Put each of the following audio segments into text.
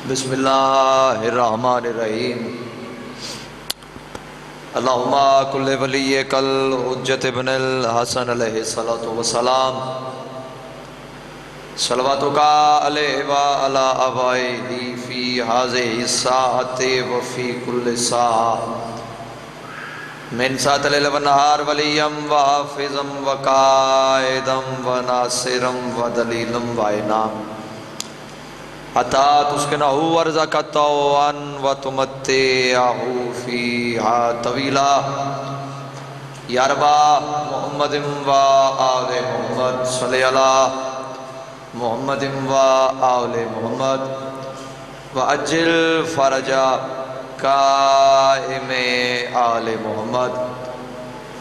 بسم اللہ الرحمن الرحیم اللہم کل ولیک الحجۃ ابن الحسن علیہ السلام صلواتک علیہ وعلی آبائہ فی ہذہ الساعۃ وفی کل ساعۃ من ساعۃ اللیل والنہار ولیا وحافظا وقائدا وناصرا ودلیلا وعنام حتی تسکنہ ورزق طوعا وتمتعہ فیہا طویلا یا ربا محمد و آل محمد صلی اللہ محمد و آل محمد وعجل فرجا قائم آل محمد.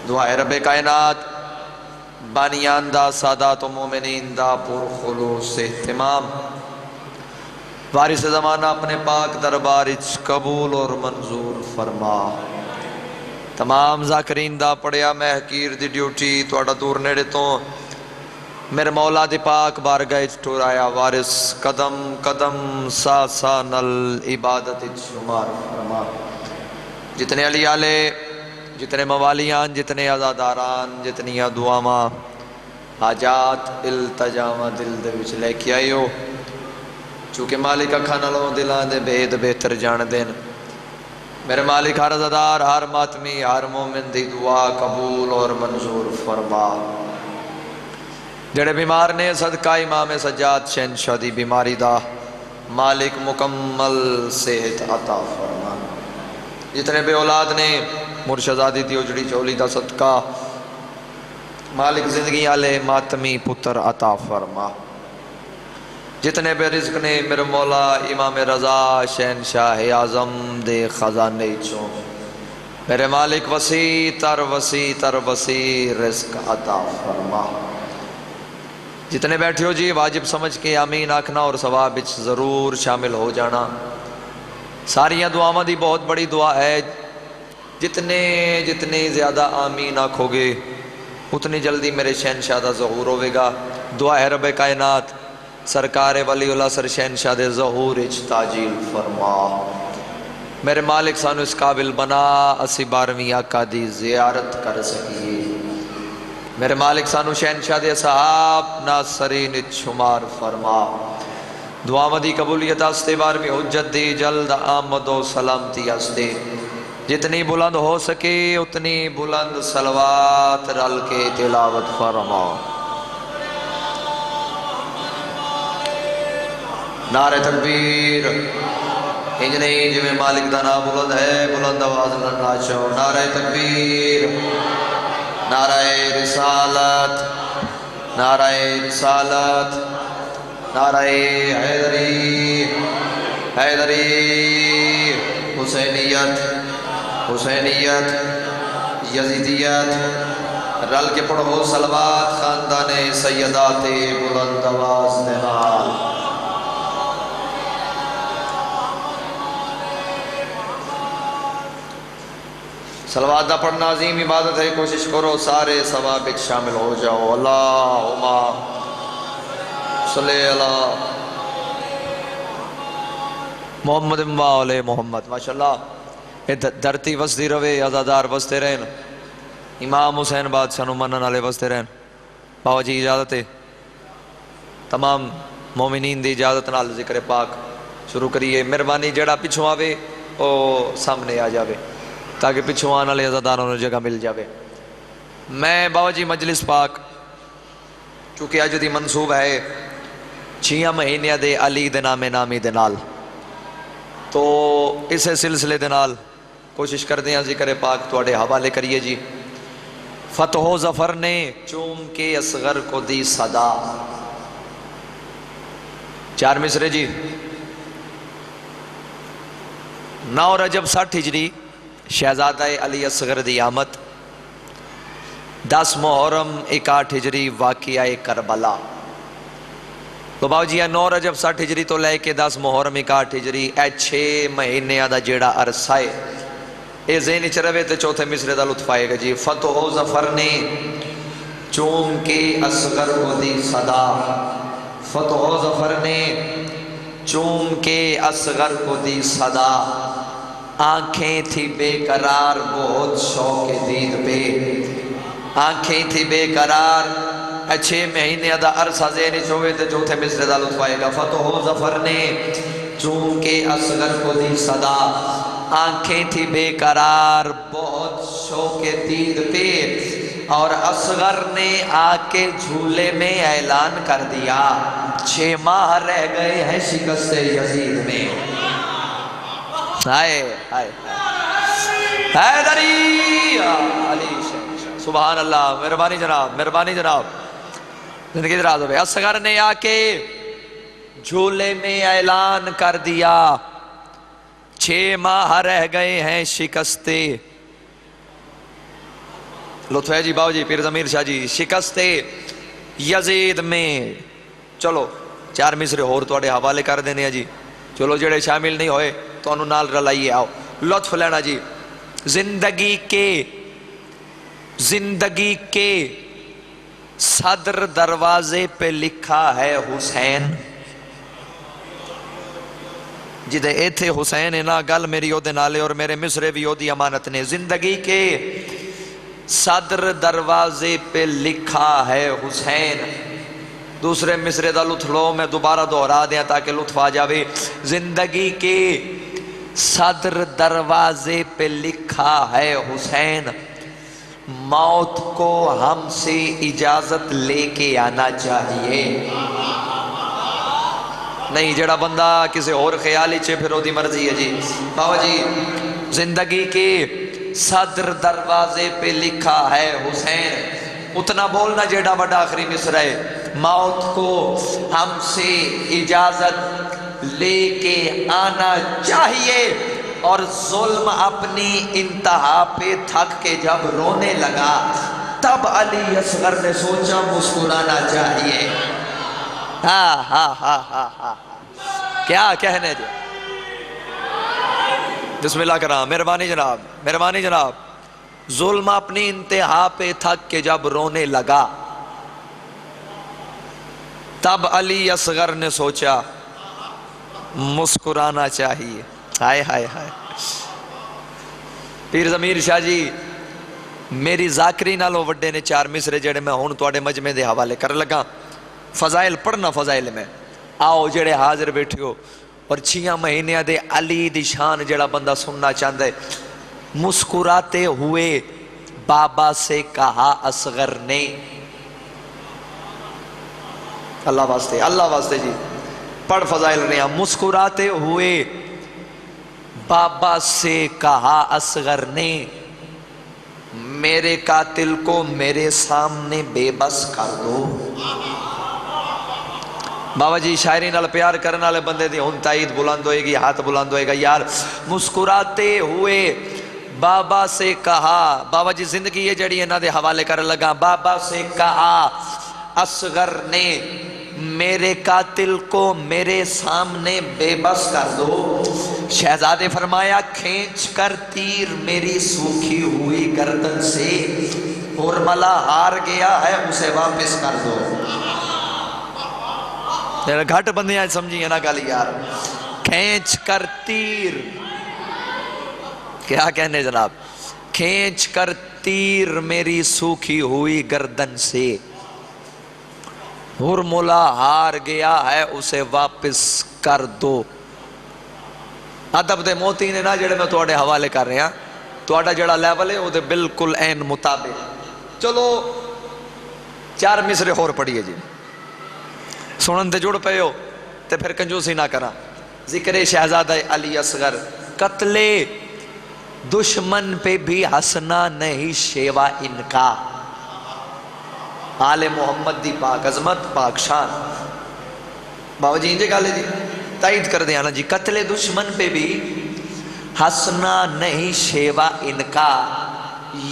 دعائے رب کائنات بانیان دا سادات و مومنین دا پر خلوص اہتمام وارث زمانہ اپنے پاک دربار قبول اور منظور فرما. تمام ذاکرین دا پڑیا میں حقیر دی ڈیوٹی توڑا دور نیڑے تو میرے مولا دی پاک بارگاہ ٹورایا وارث قدم قدم سا سا نل عبادت شمار فرما. جتنے علی آلے جتنے موالیان جتنے عزاداران جتنی دعاواں حاجات التجاواں دل دے وچ لے کے آئی ہو چونکہ مالک اکھاں نالوں دلاں دے بھید بہتر جان دین. میرے مالک ہر عزادار ہر ماتمی ہر مومن دی دعا قبول اور منظور فرما. جڑے بیمار نے صدقہ امام سجاد شہنشاہ دی بیماری دا مالک مکمل صحت عطا فرما. جتنے بے اولاد نے مرشدادی دی اجڑی چولی دا صدقہ مالک زندگی آلے ماتمی پتر عطا فرما. جتنے بے رزق نے میرے مولا امام رضا شہنشاہ اعظم دے خزانے چوں میرے مالک وسیع تر وسیع رزق عطا فرما. جتنے بیٹھے ہو جی واجب سمجھ کے آمین آکھنا اور ثواب وچ ضرور شامل ہو جانا. ساریاں دعاواں دی بہت بڑی دعا ہے. جتنے زیادہ آمین آکھو گے اتنی جلدی میرے شہنشاہ دا ظہور ہوئے گا. دعا ہے رب کائنات سرکار ولی اللہ سر شہنشاہ دے ظہور اچ تاجیل فرما. میرے مالک سانو اس قابل بنا اسی 12ویں آقا دی زیارت کر سکیے. میرے مالک سانو شہنشاہ دے صحاب ناصرین شمار فرما. دعا دی قبولیت آستے 12ویں حجت دی جلد آمد و سلامتی آستے جتنی بلند ہو سکے اتنی بلند صلوات رل کے تلاوت فرما. نعرہ تکبیر انج نہیں جو مالک دا نام بلند ہے بلند آواز لڑنا چاہو. نعرہ تکبیر نعرہ رسالت نعرہ رسالت نعرہ حیدری حیدری حسینیت حسینیت یزیدیت رل کے پڑھو صلوات خاندان سیدات بلند آواز نال. صلوات دا پڑھنا عظیم عبادت ہے. کوشش کرو سارے ثواب وچ شامل ہو جاؤ. اللہم صلی اللہ محمد و آل محمد. ماشاءاللہ یہ دھرتی وسدی روے عزادار وستے رہن امام حسین بادشاہ نو منن والے وستے رہن. بابا جی اجازت ہے تمام مومنین دی اجازت نال ذکر پاک شروع کریے. مہربانی جڑا پچھوں آوے او سامنے آ جاوے تاکہ پچھوں آنے والے عزاداروں نے جگہ مل جاوے. میں بابا جی مجلس پاک چونکہ اج دی منصوب ہے 6 مہینے دے علی دے نام نامی دے نال تو اسے سلسلے دے نال کوشش کر دیں ذکر پاک توڑے حوالے کریے جی. فتح و ظفر نے چوم کے اصغر کو دی صدا. 4 مصرے جی. 9 رجب 60 ہجری شہزادہ علی اصغر دی آمد. 10 محرم 61 ہجری واقعہ کربلا. تو باو جی 9 رجب 60 ہجری تو لے کے 10 محرم 61 ہجری اے 6 مہینے دا جیڑا عرصہ ہے اے ذہن چ رہے تے چوتھے مصرے دا لطف آئے گا جی. فتح و ظفر نے چوم کے اصغر کو دی صدا. فتح و ظفر نے چوم کے اصغر کو دی صدا، آنکھیں تھی بے قرار بہت شوق دید پہ، آنکھیں تھی بے قرار 6 مہینے دا عرصہ زیرِ چوئے تے چوتھے مصرے دا لطف آئے گا۔ فتح و ظفر نے چوم کے اصغر کو دی صدا، آنکھیں تھی بے قرار بہت شوق دید پہ، اور اصغر نے آ کے جھولے میں اعلان کر دیا 6 ماہ رہ گئے ہیں شکست یزید میں۔ ہائے ہائے حیدری علی شاہ، سبحان اللہ، مہربانی جناب، مہربانی جناب، زندگی دراز ہو گئی۔ اصغر نے آ کے جھولے میں اعلان کر دیا 6 ماہ رہ گئے ہیں شکست، لطف ہے جی باؤ جی، پیر ضمیر شاہ جی، شکست یزید میں۔ چلو 4 مصرے اور توڑے حوالے کر دینے ہیں جی، چلو جڑے شامل نہیں ہوئے تو انہوں نال رلائیے، آؤ لطف لینا جی۔ زندگی کے صدر دروازے پہ لکھا ہے حسین، جدے ایتھے حسین ہے نا گل میری او دے نالے اور میرے مصرے بھی او دی امانت نے۔ زندگی کے صدر دروازے پہ لکھا ہے حسین، دوسرے مصرے دا لطف لو میں دوبارہ دہرا دیا تاکہ لطف آ جاوے۔ زندگی کے صدر دروازے پہ لکھا ہے حسین، موت کو ہم سے اجازت لے کے آنا چاہیے۔ نہیں جڑا بندہ کسی اور خیالی چھے پھر وہ دی مرضی ہے جی۔ بابا جی زندگی کے صدر دروازے پہ لکھا ہے حسین، اتنا بولنا جیڑا بڑا آخری مصرع ہے، موت کو ہم سے اجازت لے کے آنا چاہیے، اور ظلم اپنی انتہا پہ تھک کے جب رونے لگا تب علی اصغر نے سوچا مسکرانا چاہیے۔ ہاں ہاں ہاں ہاں ہاں، کیا کہنے جو، بسم اللہ کرام، مہربانی جناب، مہربانی جناب۔ ظلم اپنی انتہا پہ تھک کے جب رونے لگا تب علی اصغر نے سوچا مسکرانا چاہیے۔ ہائے ہائے ہائے، پیر ضمیر شاہ جی میری ذاکری نالوں وڈے نے 4 مصرے جڑے میں ہون توڑے مجمع دے حوالے کر لگا، فضائل پڑھنا فضائل میں آؤ جڑے حاضر بیٹھے ہو، اور 6 مہینے دے علی دی شان جڑا بندہ سننا چاہتا ہے۔ مسکراتے ہوئے بابا سے کہا اصغر نے، اللہ واسطے اللہ واسطے جی پڑھ فضائل رہے ہیں۔ مسکراتے ہوئے بابا سے کہا اصغر نے، میرے قاتل کو میرے سامنے بے بس کر دو۔ بابا جی شاعری نال پیار کرنے والے بندے دی ہن تائید بلند ہوئے گی، ہاتھ بلند ہوئے گا یار۔ مسکراتے ہوئے بابا سے کہا، بابا جی زندگی یہ جڑی انہاں دے حوالے کر لگا، بابا سے کہا اصغر نے میرے قاتل کو میرے سامنے بے بس کر دو۔ شہزادے فرمایا کھینچ کر تیر میری سوکھی ہوئی گردن سے، ہرملا ہار گیا ہے اسے واپس کر دو۔ گھٹ بندیاں سمجھی ہے نا گل یار، کھینچ کر تیر، کیا کہنے جناب، کھینچ کر تیر میری سوکھی ہوئی گردن سے، ہرملا ہار گیا ہے اسے واپس کر دو۔ ادب دے موتی نے نا جڑے میں توڑے حوالے کر رہے ہیں، توڑا جڑا لیول ہے وہ دے بالکل این مطابق۔ چلو 4 مصرے اور پڑھیے جی، سنن تے جڑ پہ ہو تے پھر کنجوسی نہ کرا۔ ذکر شہزادہ علی اصغر، قتل دشمن پہ بھی ہنسنا نہیں شیوا ان کا، آل محمد دی پاک عظمت پاک شان۔ بابا جی انجے گالے جی تائید کر دیا نا جی، قتل دشمن پہ بھی ہنسنا نہیں شیوا ان کا،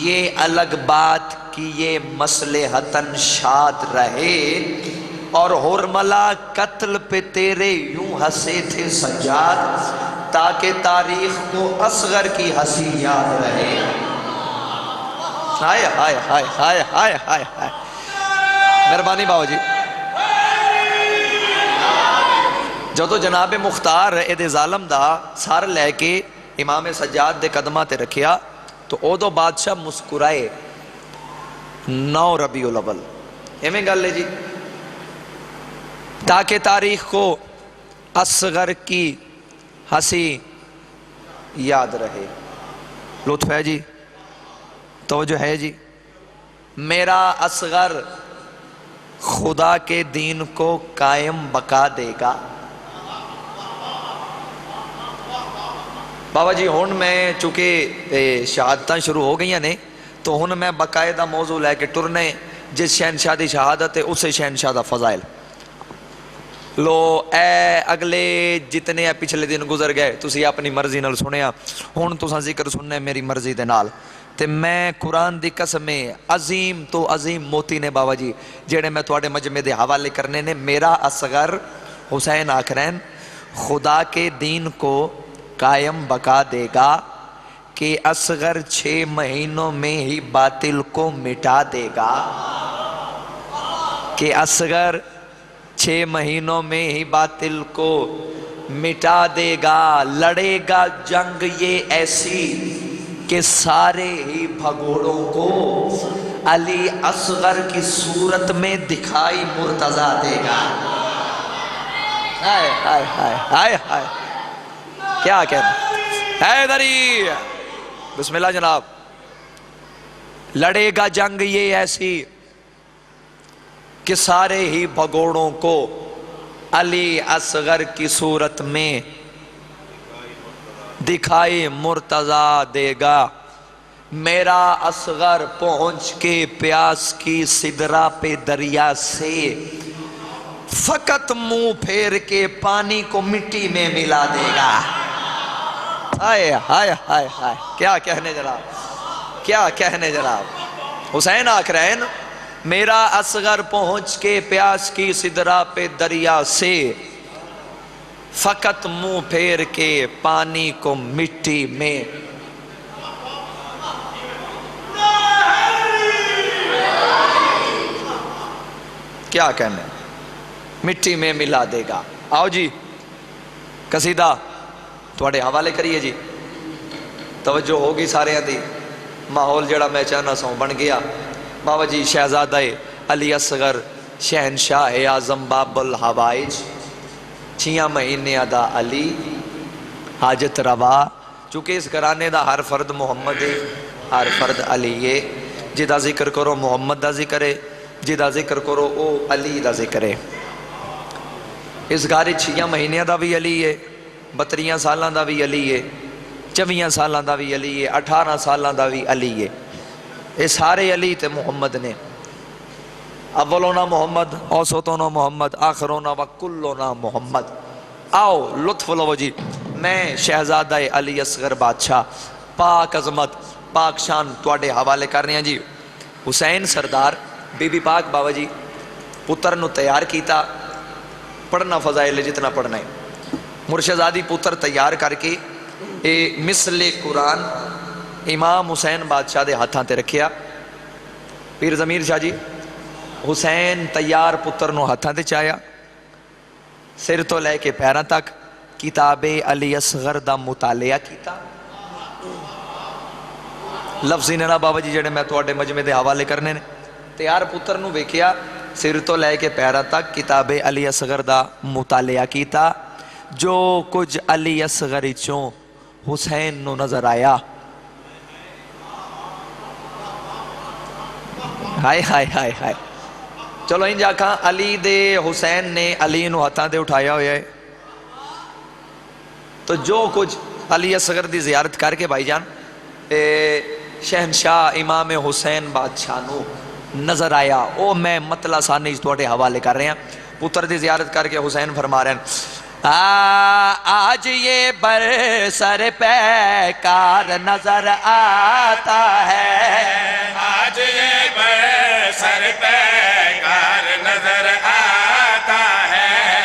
یہ الگ بات کہ یہ مصلحتاً شاد رہے، اور ہرملا قتل پہ تیرے یوں ہنسے تھے سجاد، تاکہ تاریخ کو اصغر کی ہنسی یاد رہے۔ ہائے ہائے ہائے ہائے ہائے ہائے مہربانی بابا جی، جدو جناب مختار اے ظالم دا سر لے کے امام سجاد دے قدمہ تے رکھیا تو او دو بادشاہ مسکرائے 9 ربیع الاول ایمیں گل ہے جی، تاکہ تاریخ کو اصغر کی ہنسی یاد رہے. لطف ہے جی، توجہ ہے جی. میرا اصغر خدا کے دین کو قائم بقا دے گا. بابا جی ہون میں چونکہ شہادتاں شروع ہو گئی نے تو ہون میں باقاعدہ موضوع لے کے ٹرنے جس شہنشاہ دی شہادت ہے اسے شہنشاہ دا فضائل. لو اے اگلے جتنے پچھلے دن گزر گئے تسی اپنی مرضی نال سنیا، ہون تساں ذکر سننے میری مرضی دے نال. تے میں قرآن دی قسم عظیم تو عظیم موتی نے بابا جی جڑے میں تواڈے مجمع دے حوالے کرنے نے. میرا اصغر حسین آکھرین خدا کے دین کو قائم بقا دے گا کہ اصغر 6 مہینوں میں ہی باطل کو مٹا دے گا. کہ اصغر 6 مہینوں میں ہی باطل کو مٹا دے گا. لڑے گا جنگ یہ ایسی کہ سارے ہی بھگوڑوں کو علی اصغر کی صورت میں دکھائی مرتضیٰ دے گا. ہائے ہائے ہائے ہائے ہائے کیا کہنا ہے دری. بسم اللہ جناب. لڑے گا جنگ یہ ایسی کہ سارے ہی بھگوڑوں کو علی اصغر کی صورت میں دکھائی مرتضیٰ دے گا. میرا اصغر پہنچ کے پیاس کی سدرا پہ دریا سے فقط منہ پھیر کے پانی کو مٹی میں ملا دے گا. ہائے ہائے ہائے ہائے کیا کہنے جناب، کیا کہنے جناب. حسین آکھرین میرا اصغر پہنچ کے پیاس کی سدرا پہ دریا سے فقط منہ پھیر کے پانی کو مٹی میں کیا کہنے مٹی میں ملا دے گا. آؤ جی قصیدہ تواڈے حوالے کریے جی. توجہ ہوگی سارے دی. ماحول جڑا میں چاہنا سوں بن گیا. بابا جی شہزادہ علی اصغر شہنشاہ اعظم باب الحوائج 6 مہینے دا علی حاجت روا. چونکہ اس گھرانے دا ہر فرد محمد ہے، ہر فرد علی ہے. جدا ذکر کرو محمد دا ذکر ہے، جدا ذکر کرو او علی دا ذکر ہے. اس گھر 6 مہینے دا بھی علی ہے، 32 سالاں دا بھی علی ہے، 24 سالاں دا بھی علی ہے، 18 سالاں دا بھی علی ہے. یہ سارے علی تے محمد نے. اولونا محمد، اوسطونا محمد، آخرونا و کلونا محمد. آؤ لطف لو جی. میں شہزادہ علی اصغر بادشاہ پاک عظمت پاک شان تواڈے حوالے کر رہے ہیں جی. حسین سردار بی بی پاک بابا جی پتر نو تیار کیتا. پڑھنا فضائل جتنا پڑھنا ہے. مرشدزادی پتر تیار کر کے اے مثل قرآن امام حسین بادشاہ دے ہاتھاں تے رکھیا. پیر ضمیر شاہ جی حسین تیار پتر نو ہاتھاں تے چایا. سر تو لے کے پیراں تک کتاب علی اصغر دا مطالعہ کیتا. لفظی نے نا بابا جی جڑے میں تواڈے مجمع دے حوالے کرنے نے. تیار پتر نو ویکھیا سر تو لے کے پیراں تک کتاب علی اصغر دا مطالعہ کیتا. جو کچھ علی اصغر چوں حسین نو نظر آیا. ہائے ہائے ہائے ہائے. چلو ان جا کھاں علی دے حسین نے علی نو ہتھاں دے اٹھایا ہویا ہے. تو جو کچھ علی اصغر دی زیارت کر کے بھائی جان شہنشاہ امام حسین بادشاہ نو نظر آیا. او میں مطلع ثانی تواڈے حوالے کر رہے ہیں. پتر دی زیارت کر کے حسین فرما رہے ہیں آج یہ بر سر پیکار نظر آتا ہے. آج یہ بر سر پیکار نظر آتا ہے.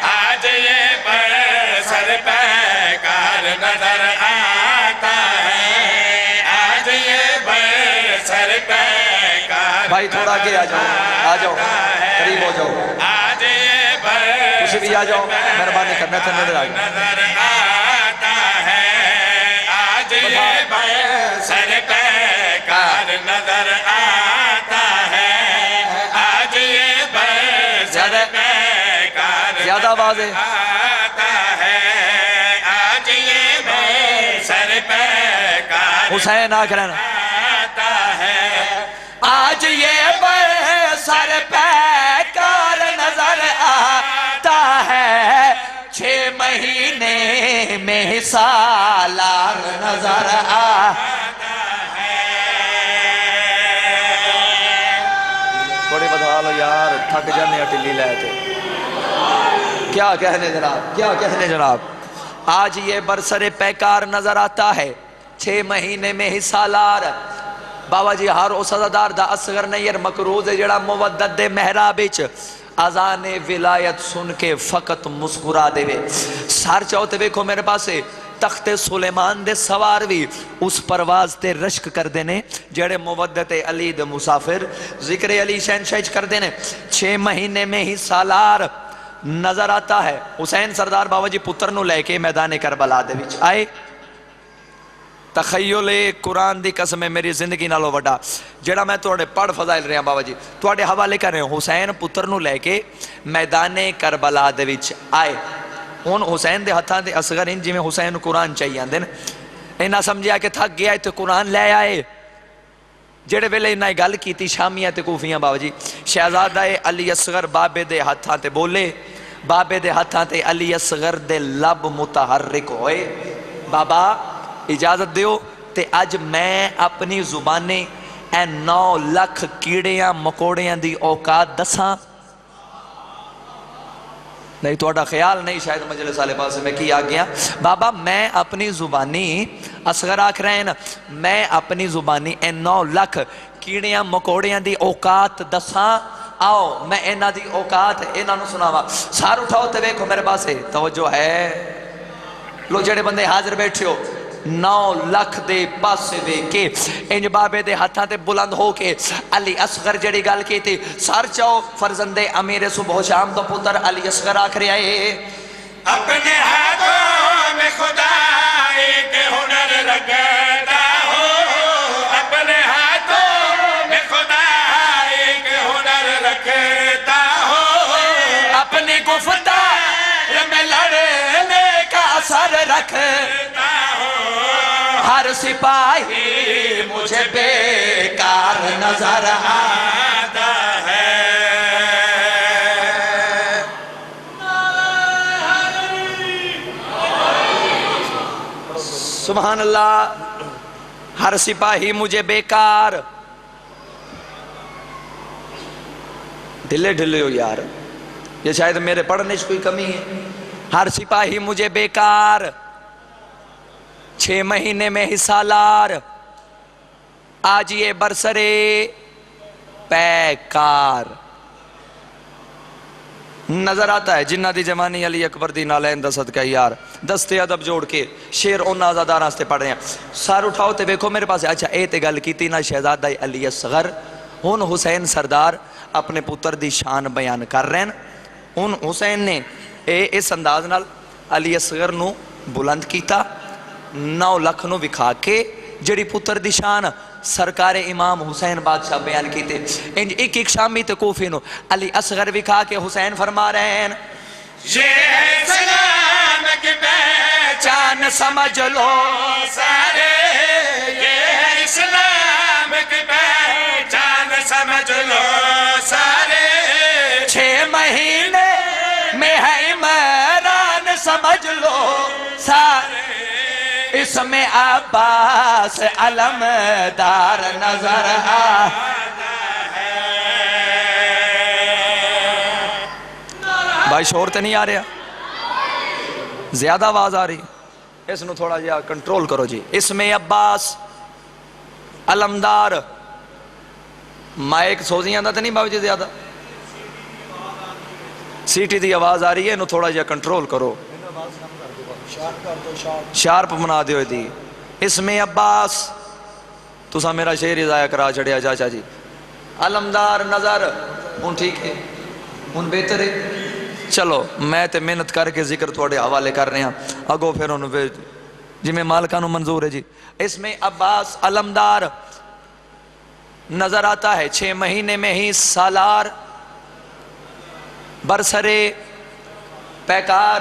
آج یہ بر سر پیکار نظر آتا ہے. آج یہ بر سر پیکار بھائی تھوڑا کے آ جاؤ قریب ہو جاؤ. آج یہ بر بھی آ جاؤ مہربانی کرنا تھا نظر آ جاؤ نظر آتا ہے آج یہ سر پہ کار نظر آتا ہے آج یہ سر پہ کار زیادہ آواز ہے آتا ہے آج یہ سر پہ کار حسین آ کر آتا ہے آج یہ سر پہ کار نظر آتا ہے 6 مہینے میں سالار نظر آتا تھوڑی بتا لو یار تھک جانے اٹلی لائے تھے کیا کہنے جناب کیا کہنے جناب آج یہ برسر پیکار نظر آتا ہے 6 مہینے میں ہی سالار بابا جی ہر اس عزادار دا اصغر نیر مکروز جڑا مودت دے محرابچ اذان ولایت سن کے فقط مسکرا دے وے سار چاہتے ویکھو میرے پاسے تخت سلیمان دے سوار بھی اس پرواز تے رشک کر دینے جڑے مودت علی دے مسافر ذکر علی شہنشاہ کر دینے 6 مہینے میں ہی سالار نظر آتا ہے حسین سردار بابا جی پتر نو لے کے میدان کربلا دے وچ آئے تخیل قرآن دی قسم ہے میری زندگی نالو وڈا جڑا میں توڑے پڑھ فضائل رہے ہیں بابا جی توڑے حوالے کر رہے ہیں حسین پتر نو لے کے میدان کربلا دے وچ آئے ان حسین دے ہتھاں دے اصغر ان جی میں حسین قرآن چاہیے آن دن اینا سمجھیا کہ تھک گیا ہے تو قرآن لے آئے جڑے ویلے انہاں گل کی تھی شامیہ تے کوفیاں بابا جی شہزادہ علی اصغر بابے دے ہتھاں تے بولے بابے دے ہتھاں تے علی اصغر دے لب متحرک ہوئے بابا اجازت دیو تے آج میں اپنی زبانیں اے 9 لاکھ کیڑیاں مکوڑیاں دی اوقات دساں نہیں تو اڈا خیال نہیں شاید مجلس والے پاس میں کی آ گیا بابا میں اپنی زبانی اصغر آکھ رہے ہیں میں اپنی زبانی اے 9 لاکھ کیڑیاں مکوڑیاں دی اوقات دساں آؤ میں اینا دی اوقات اینا نو سناوا سار اٹھاؤ تے ویکھو میرے پاس ہے توجہ ہے لو جڑے بندے حاضر بیٹھے ہو 9 لاکھ دے پاسے دے کے انج بابے دے ہاتھاں تے بلند ہو کے علی اصغر جڑی گل کی تھی سار چاہو فرزند امیر صبح شام تو پتر علی اصغر آکھ رہے آئے اپنے ہاتھوں میں خدا ایک ہنر رکھتا ہو اپنے ہاتھوں میں خدا ایک ہنر رکھتا ہو اپنی گفتار میں لڑنے کا اثر رکھتا ہر سپاہی مجھے بیکار نظر آتا ہے سبحان اللہ ہر سپاہی مجھے بیکار ڈھلے ڈھلے ہو یار یہ شاید میرے پڑھنے سے کوئی کمی ہے ہر سپاہی مجھے بیکار 6 مہینے میں ہی سالار آج یہ برسرے پیکار نظر آتا ہے جنہ دی جوانی علی اکبر دی نالین دا صدقہ یار دستے ادب جوڑ کے شیر ان آزادہ راستے پڑھ رہے ہیں سار اٹھاؤ تے بیکھو میرے پاس اچھا اے تے گل کی تھی نا شہزادہ علی اصغر ان حسین سردار اپنے پتر دی شان بیان کر رہے ہیں ان حسین نے اس انداز نال علی اصغر نو بلند کیتا 9 لاکھ نو وکھا کے جڑی پتر دی شان سرکار امام حسین بادشاہ بیان کیتے انج ایک شامی تے کوفی نو علی اصغر وکھا کے حسین فرما رہے ہیں یہ سلام کی پہچان سمجھ لو سارے یہ اسلام کی پہچان سمجھ لو سارے 6 مہینے میں ہے عمران سمجھ لو سارے اس میں عباس علمدار نظر آتا ہے بھائی شور تے نہیں آ رہا زیادہ آواز آ رہی اس نو تھوڑا جہا کنٹرول کرو جی اس میں عباس علمدار مائک سوزیاں دا تے نہیں باو جی زیادہ سیٹی دی آواز آ رہی ہے انہوں تھوڑا جہا کنٹرول کرو شارپ بنا دیو دی اس میں عباس تو سا میرا شعر ہی ضائع کرا چھڑیا چاچا جی علمدار نظر ان ٹھیک ہے ان بہتر ہے چلو میں تے محنت کر کے ذکر تھوڑے حوالے کر رہے ہیں اگو پھر انہوں جی میں مالکانو منظور ہے جی. اس میں عباس علمدار نظر آتا ہے 6 مہینے میں ہی سالار برسرے پیکار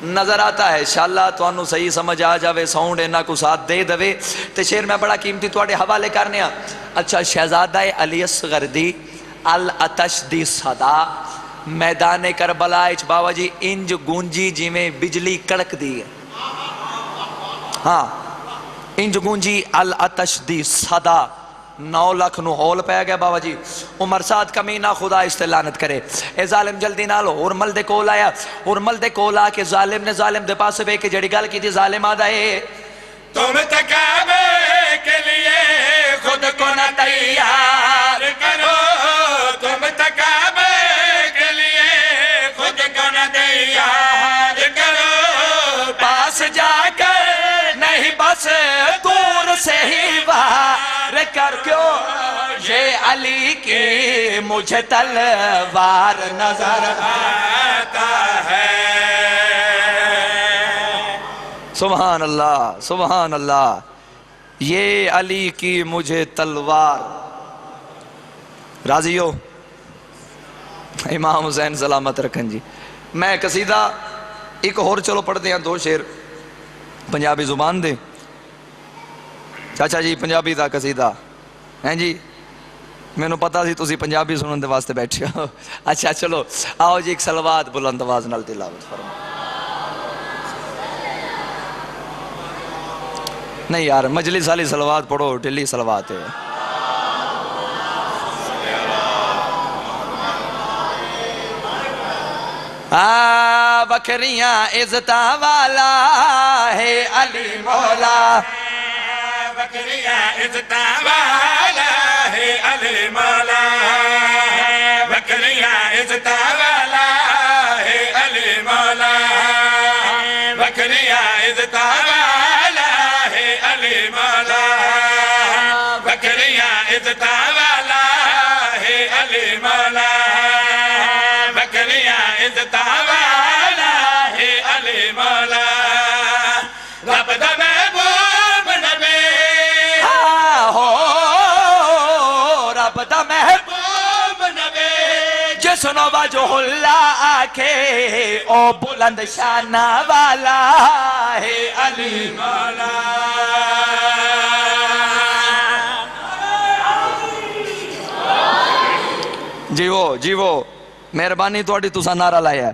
نظر آتا ہے. انشاءاللہ تو انہوں صحیح سمجھ آ جاوے ساؤنڈ اینا کو ساتھ دے دوے تے شیر میں بڑا قیمتی تھوڑے حوالے کرنے ہیں. اچھا شہزادہ علی اصغر دی الاتش دی صدا میدان کربلا اچ بابا جی انج گونجی جی میں بجلی کڑک دی ہے. ہاں انج گونجی الاتش دی صدا 9 لاکھ نو ہول پہ گیا بابا جی. عمر سعد کمینہ خدا استعلانت کرے اے ظالم جلدی نالو اور مل دے کول آیا اور مل دے کول آ کے ظالم نے ظالم دے پاس بے کے جڑی گل کی تھی ظالم آدھا ہے تم تکابے کے لیے خود کو نہ تیار کرو تم تکابے کے لیے خود کو نہ تیار کرو پاس جا کر نہیں بس دور سے ہی وار کر کیوں یہ علی کی مجھے تلوار نظر آتا ہے. سبحان اللہ سبحان اللہ. یہ علی کی مجھے تلوار. راضی ہو امام حسین سلامت رکھن جی. میں قصیدہ ایک اور چلو پڑھ دیں 2 شعر پنجابی زبان دے. چاچا جی پنجابی دا قصیدہ ہیں جی میں نے پتا سی تسی پنجابی سنن دے واسطے بیٹھے ہو. اچھا چلو آؤ جی ایک صلوات بلند آواز نال تلاوت فرمائیں. نہیں یار مجلس والی صلوات پڑھو ٹلی صلوات ہے. بکریاں عزتاں والا ہے علی مولا بکریاں عزتاں والا ہے علی مولا بکریاں عزتاں والا ہے علی مولا بکریاں عزتاں والا ہے علی مولا بکریاں عزتاں والا ہے علی مولا بکریاں عزتاں والا ہے علی مولا. رب دا محبوب نبی ہو رب دا محبوب نبی جس نو وجہ اللہ آکھے او بلند شانہ والا ہے علی مولا. جی وہ مہربانی توڑی تسا نعرہ لایا ہے.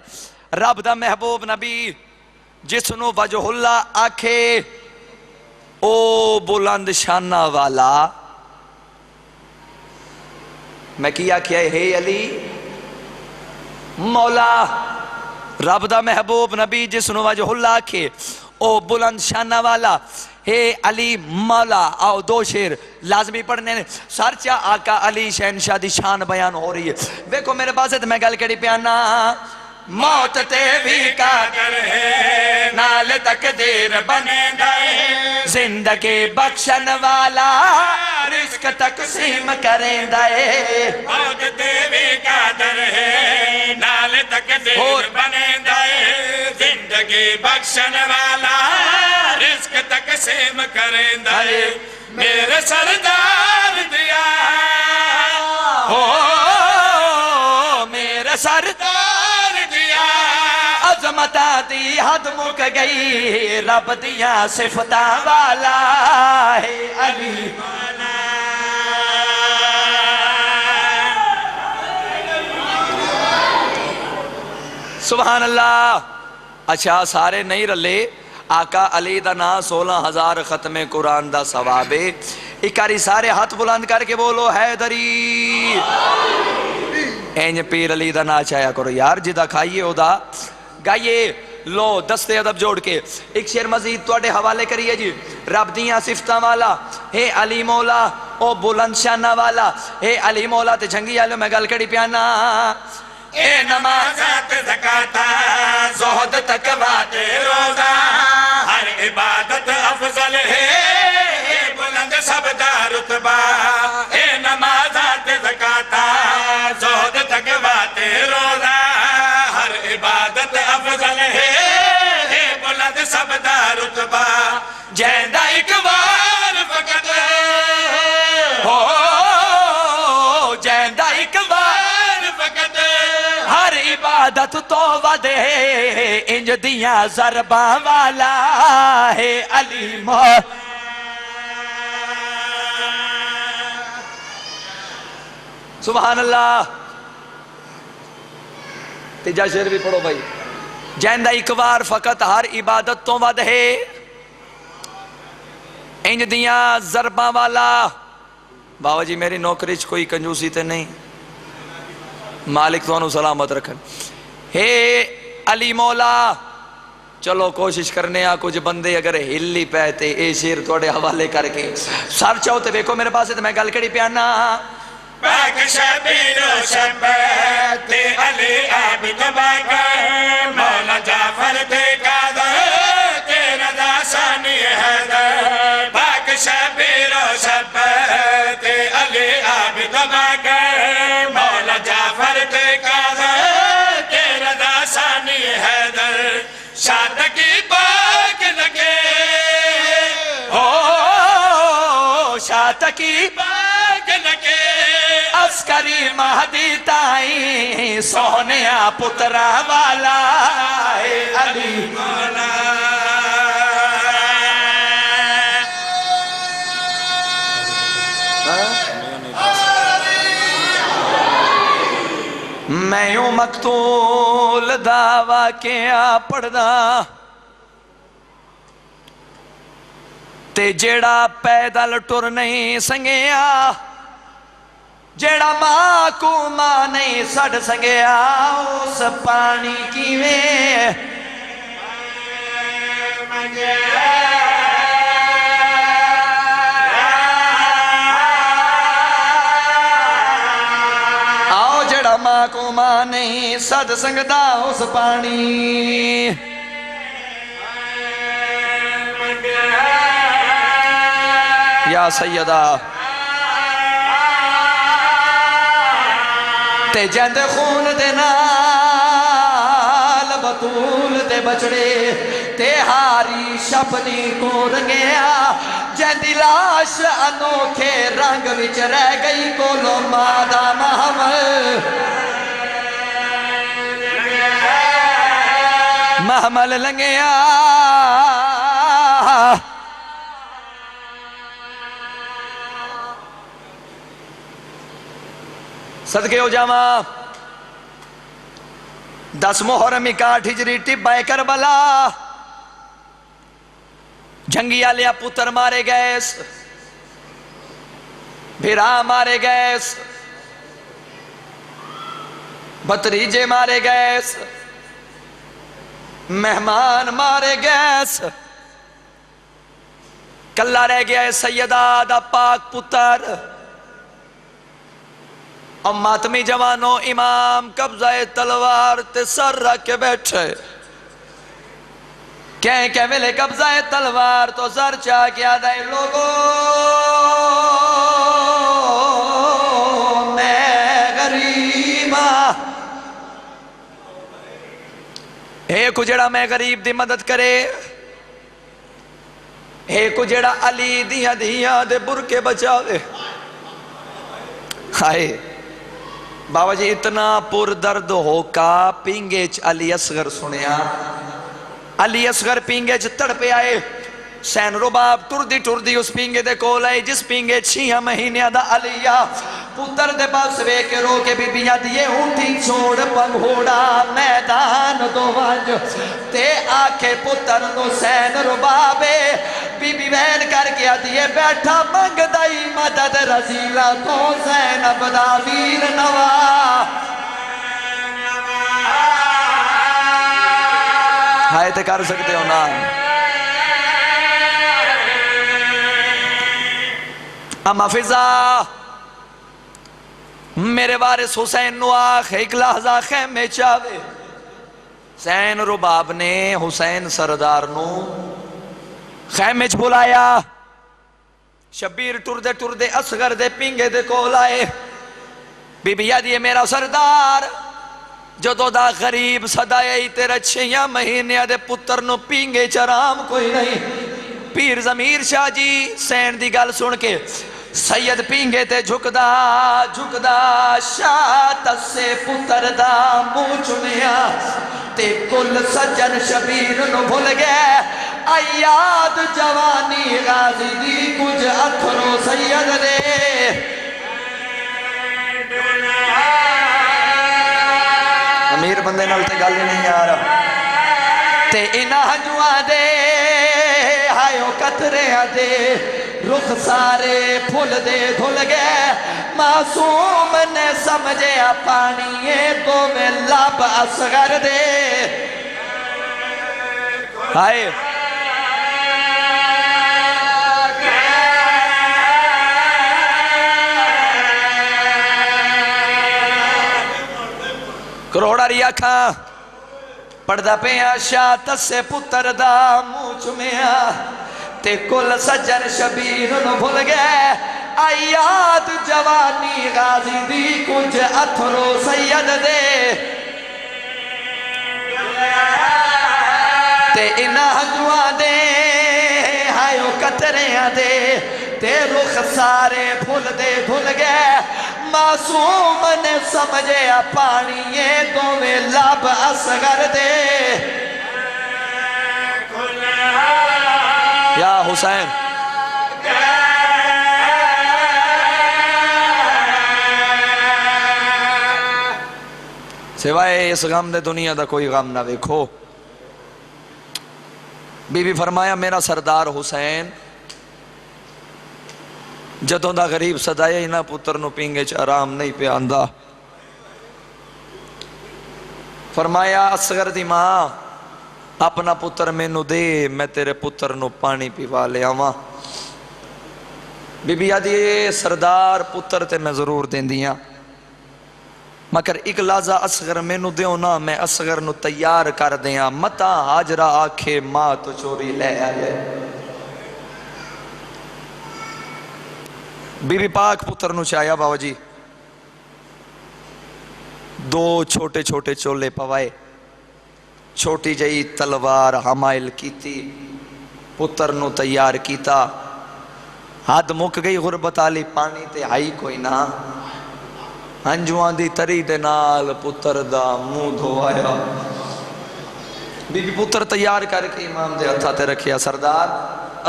رب دا محبوب نبی جس نو وجہ اللہ آکھے او بلند شانہ والا. میں کیا ہے علی مولا. رب دا محبوب نبی جس نو وجہ اللہ آکھے او بلند شانہ والا ہے علی مولا. آؤ 2 شعر لازمی پڑھنے سرچہ آقا علی شہنشاہ دی شان بیان ہو رہی ہے. دیکھو میرے پاس ہے تو میں گل کری پیانا موت تے بھی قادر ہے نال تقدیر بنے دائے زندگی بخشن والا رزق تقسیم کریں دائے موت تے بھی قادر ہے نال تقدیر بنے دائے زندگی بخشن والا رزق تقسیم کریں دائے. میرے سردار دیا ہو میرے سردار دیا عظمتہ دی حد مک گئی رب دیا صفتہ والا ہے علی مولا. سبحان اللہ. اچھا سارے نہیں رلے آقا علی دا نا 16,000 ختم قرآن دا ثوابے. اکاری سارے ہاتھ بلند کر کے بولو حیدری. اینج پیر علی دا نا چاہیا کرو یار جدہ کھائیے او دا گائیے. لو دستے ادب جوڑ کے ایک شعر مزید توڑے حوالے کریے جی. رب دیاں صفتہ والا ہے علی مولا او بلند شانہ والا ہے علی مولا. تے جھنگی آلو میں گل کڑی پیانا اے نمازات زکاة زہد تقویٰ روزہ ہر عبادت افضل ہے بلند سب دا رتبہ. اے نمازات زکاة زہد تقویٰ روزہ جیندا ایک بار فقط ہو جیندا ایک بار فقط ہر عبادت تو ودے انج دیاں ضرباں والا ہے علی مولا سبحان اللہ تیجا شعر بھی پڑھو بھائی جیندہ ایک بار فقط ہر عبادت تو ود ہے انج دیاں ضرباں والا بابا جی میری نوکری کوئی کنجوسی تے نہیں مالک تو انہوں سلامت رکھن ہے علی مولا چلو کوشش کرنے کچھ بندے اگر ہلی پہتے اے شیر توڑے حوالے کر کے سر چاہتے بیکو میرے پاس ہے تو میں گل کڑی پیانا پاک شبیر و شبت علی عابد باقر مولا جعفر تے قادر تیرا دا ثانی حیدر پاک شبیر و شبت علی عابد باقر مولا جعفر تے قادر تیرا دا ثانی حیدر شاد کی پاک لگے ہو شاہ کی پاک لگے عسکری مہدی تائیں سونیا پترا والا ہے علی مولا میں یوں مقتول دعویٰ کیا پڑھنا تے جیڑا پیدل ٹر نہیں سنگیا جیڑا ماں کو ماں نہیں سڑ سنگیا اس پانی کیویں آؤ جیڑا ماں کو ماں نہیں سڑ سنگدا اس پانی یا سیدہ تے جند خون دے نال بطول دے بچڑے تے ہاری شپنی کو رنگیا جندی لاش انوکھے رنگ وچ رہ گئی کولو مادہ محمل لنگیا صدقے ہو جاما 10 محرم 61 ہجری ٹبہ کربلا جنگی آلیا پتر مارے گئے بھیرا مارے گئے بتریجے مارے گئے مہمان مارے گئے کلہ رہ گیا ہے سیدہ دا پاک پتر اور ماتمی جوانوں امام قبضہ تلوار تے سر رکھ کے بیٹھے کہیں کہ ملے قبضہ تلوار تو سر چاہ کیا دائے لوگوں میں غریبہ ایک جڑا میں غریب دی مدد کرے ایک جڑا علی دیا دیا دے برکے بچاوے ہائے بابا جی اتنا پر درد ہو کا پینگیچ علی اصغر سنیا علی اصغر پینگیچ تڑپے آئے سین رباب ٹردی اس پینگے دے کول آئے جس پینگے 6 مہینے دا علیہ پتر دے پاس وے کے رو کے بی بیاں دیئے اونٹی چھوڑ پنگھوڑا میدان دو ونج تے آکھے پتر نو سین ربابے بی بی وین کر گیا دیئے بیٹھا منگ دائی مدد رزیلہ تو سین ابدا ویر نوا ہائے تے کر سکتے ہو نا اما فضا میرے وارث حسین نو آخ ایک لحظہ خیمے چاوے حسین رباب نے حسین سردار نو خیمے چ بلایا شبیر ٹردے اصغر دے پینگے دے کول آئے بی بی یادی میرا سردار جدو دا غریب صدایئی تیرا 6 مہینے دے پتر نو پینگے چرام کوئی نہیں پیر ضمیر شاہ جی سین دی گل سن کے سید پینگے تے جھکدا جھکدا شاہ تسے پتر دا منہ چومیا تے کل سجن شبیر نو بھول گئے آئی یاد جوانی غازی دی کچھ اتھرو سید دے امیر بندے نال تے گل ہی نہیں آ رہا تے انہاں ہنجواں دے ہائیو قطریاں دے رخ سارے پھول دے دھل گئے معصوم نے سمجھے پانی دو میں لب اصغر دے ہائے کروڑا ریا کھاں پڑھدا پیا شاہ تسے پتر دا منہ چومیا تے کل سجن شبیر نو بھول گئے آئی یاد جوانی غازی دی کچھ اتھرو سید دے تے انہاں ہنجواں دے ہائیو قطریاں دے تے رخ سارے پھول دے دھل گئے معصوم نے سمجھے پانی دو میں لب اصغر دے یا حسین سوائے اس غم دے دنیا دا کوئی غم نہ ویکھو بی بی فرمایا میرا سردار حسین جدوں دا غریب صدایا ہی نہ پتر نو پینگے چ آرام نہیں پہ آندا فرمایا اصغر دی ماں اپنا پتر میں نو دے میں تیرے پتر نو پانی پیوا لے آواں بی بی آدھی سردار پتر تے میں ضرور دین دیاں مگر ایک لازہ اصغر میں نو دیوں نا میں اصغر نو تیار کر دیاں متا حاجرہ آکھے ماں تو چوری لے آئے بی بی پاک پتر نو چاہیا بابا جی دو چھوٹے چھوٹے چولے پوائے چھوٹی جئی تلوار حمائل کیتی پتر نو تیار کیتا حد مک گئی غربت آلی پانی تے آئی کوئی نہ ہنجوان دی تری دے نال پتر دا منہ دھوایا بی بی پتر تیار کر کے امام دے ہتھا تے رکھیا سردار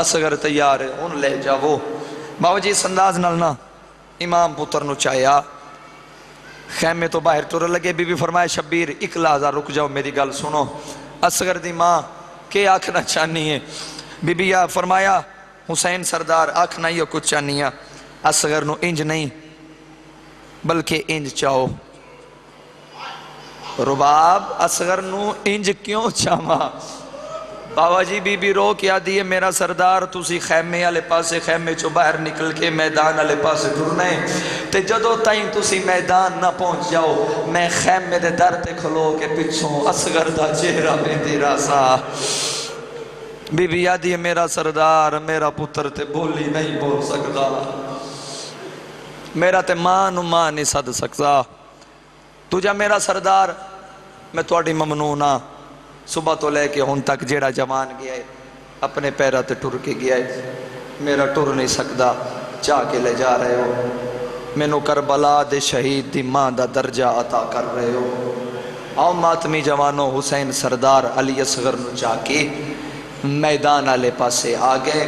اصغر تیار ہے ان لے جاؤ بابا جی اس انداز نلنا امام پتر نو چاہیا خیمے تو باہر ٹر لگے بی بی فرمایا شبیر ایک لحظہ رک جاؤ میری گل سنو اصغر دی ماں کے آکھنا چاہنی ہے بی بی فرمایا حسین سردار آکھنا ہی کچھ چاہنی ہے اصغر نو انج نہیں بلکہ انج چاہو رباب اصغر نو انج کیوں چاہما بابا جی بی بی رو کیا دیئے میرا سردار تُسی خیمے آلے پاسے خیمے چو باہر نکل کے میدان آلے پاسے ڈھرنے تے جدو تائیں تُسی میدان نہ پہنچ جاؤ میں خیمے دے در تے کھلو کے پچھوں اصغر دا چہرہ میں تیرا سا بی بی یادی میرا سردار میرا پتر تے بولی نہیں بول سکتا میرا تے ماں نو ماں نہیں صد سکتا تجھا میرا سردار میں توڑی ممنونہ صبح تو لے کے ہون تک جیڑا جوان گیا ہے اپنے پیرہ تے ٹر کے گیا ہے میرا ٹر نہیں سکتا چاہ کے لے جا رہے ہو میں نو کربلا دے شہید دی ماں دا درجہ عطا کر رہے ہو آؤ ماتمی جوانوں حسین سردار علی اصغر نو چاہ کے میدان آلے پاسے آگئے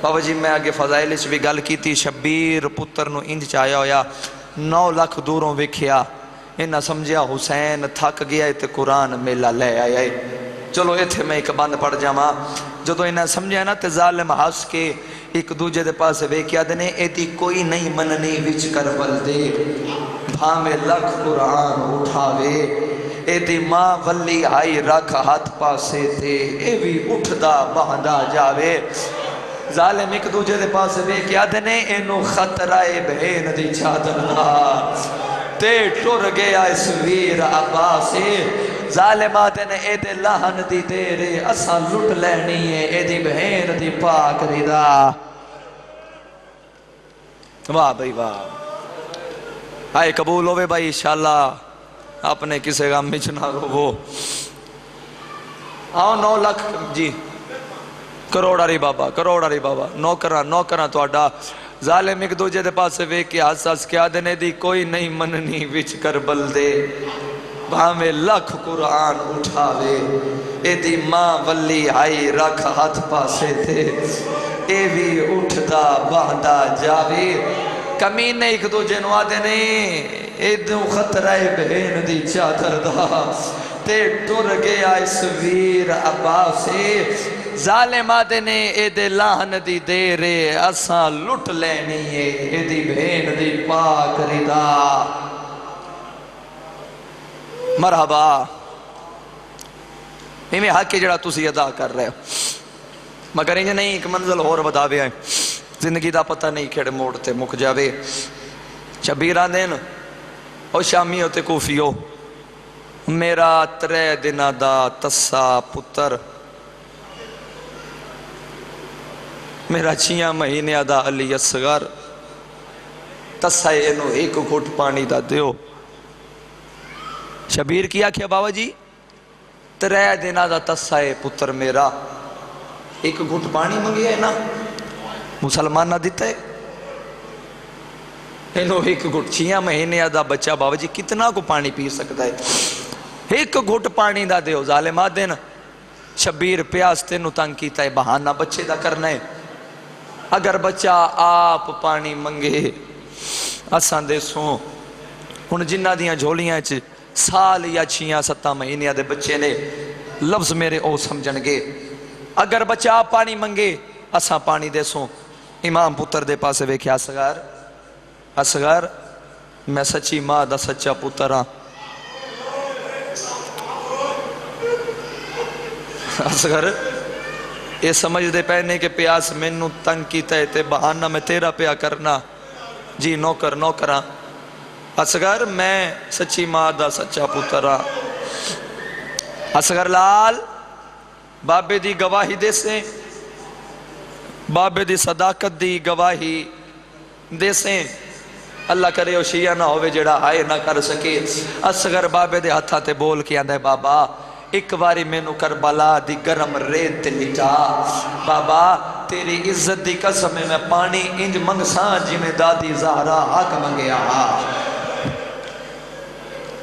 بابا جی میں آگے فضائل اس بھی گل کی تھی شبیر پتر نو انج چاہیا ہویا 9 لاکھ دوروں وکھیا انہا سمجھیا حسین تھک گیا ہے تے قرآن میلہ لے آیا ہے چلو یہ تھے میں ایک بند پڑھ جاما جدو انہا سمجھیا نا تے ظالم ہاس کے ایک دوجہ دے پاس ویکیا دینے ایتی کوئی نہیں مننی وچ کربل دے بھامے لکھ قرآن اٹھاوے ایتی ماں ولی آئی رکھ ہاتھ پاسے تے اے بھی اٹھ دا بہندا جاوے ظالم ایک دوجہ دے پاس ویکیا دینے اینو خطرائے بہین دی چادر دا تے ٹر گیا اس ویر عباسے ظالمات نے اے دے لہن دی تیرے اساں لٹ لینی ہے اے دی بہین دی پاک ردا واہ بھائی واہ آئے قبول ہوئے بھائی انشاءاللہ اپنے کسے غم میں چنا رو وہ آؤ 9 لاکھ جی کروڑ علی بابا نوکراں تہاڈا ظالم ایک دوجے دے پاسے ویکھ کے ہس کیا دینے دی کوئی نہیں مننی وچ کربل دے بھاویں لکھ قرآن اٹھاوے اے دی ماں ولی آئی رکھ ہاتھ پاسے تے اے بھی اٹھدا باندھا جاوے کمینے ایک دوجے نو آدے نے اے دوں خطرہ بہن دی چادر دا تے ٹر گیا اس ویر عباسے ظالم آدے نے اے دے لہن دی دیرے اساں لٹ لینی ہے اے دی بہن دی پاک ردا مرحبا میں حق جڑا تسی ادا کر رہے ہو مگر انج نہیں ایک منزل اور بدا بھی آئیں زندگی دا پتہ نہیں کھڑے موڑتے مک جاوے شبیران دین او شامی ہوتے کوفیو میرا 3 دنہ دا تسا پتر میرا 6 مہینے دا علی اصغر تسا اینو ایک گھٹ پانی دا دیو شبیر کیا کیا بابا جی 3 دنہ دا تسا پتر میرا ایک گھٹ پانی منگیا ہے نا مسلمان نہ دیتا ہے اینو ایک گھٹ 6 مہینے دا بچہ بابا جی کتنا کو پانی پی سکتا ہے ایک گھٹ پانی دا دیو ظالمات دینا شبیر پیاس تینو تنگ کیتا ہے بہانہ بچے دا کرنا ہے اگر بچہ آپ پانی منگے اساں دے سوں ہن جنہ دیاں جھولیاں چ سال یا 6-7 مہینے دے بچے نے لفظ میرے او سمجھن گے اگر بچہ آپ پانی منگے اساں پانی دے سوں امام پتر دے پاسے ویکھیا اصغر میں سچی ماں دا سچا پتر ہاں اصغر یہ سمجھ دے پہنے کہ پیاس مینو تنگ کیتا ہے تے بہانہ میں تیرا پیا کرنا جی نوکر ہاں اصغر میں سچی ماں دا سچا پتر ہاں اصغر لال بابے دی گواہی دے سے بابے دی صداقت دی گواہی دے سے اللہ کرے او شیعہ نہ ہوئے جڑا آئے نہ کر سکے اصغر بابے دے ہتھا تے بول کے آندہ ہے بابا ایک باری میں نو کربلا دی گرم ریت لٹا بابا تیری عزت دی قسم میں پانی انج منگساں جی میں دادی زہرا حق منگیا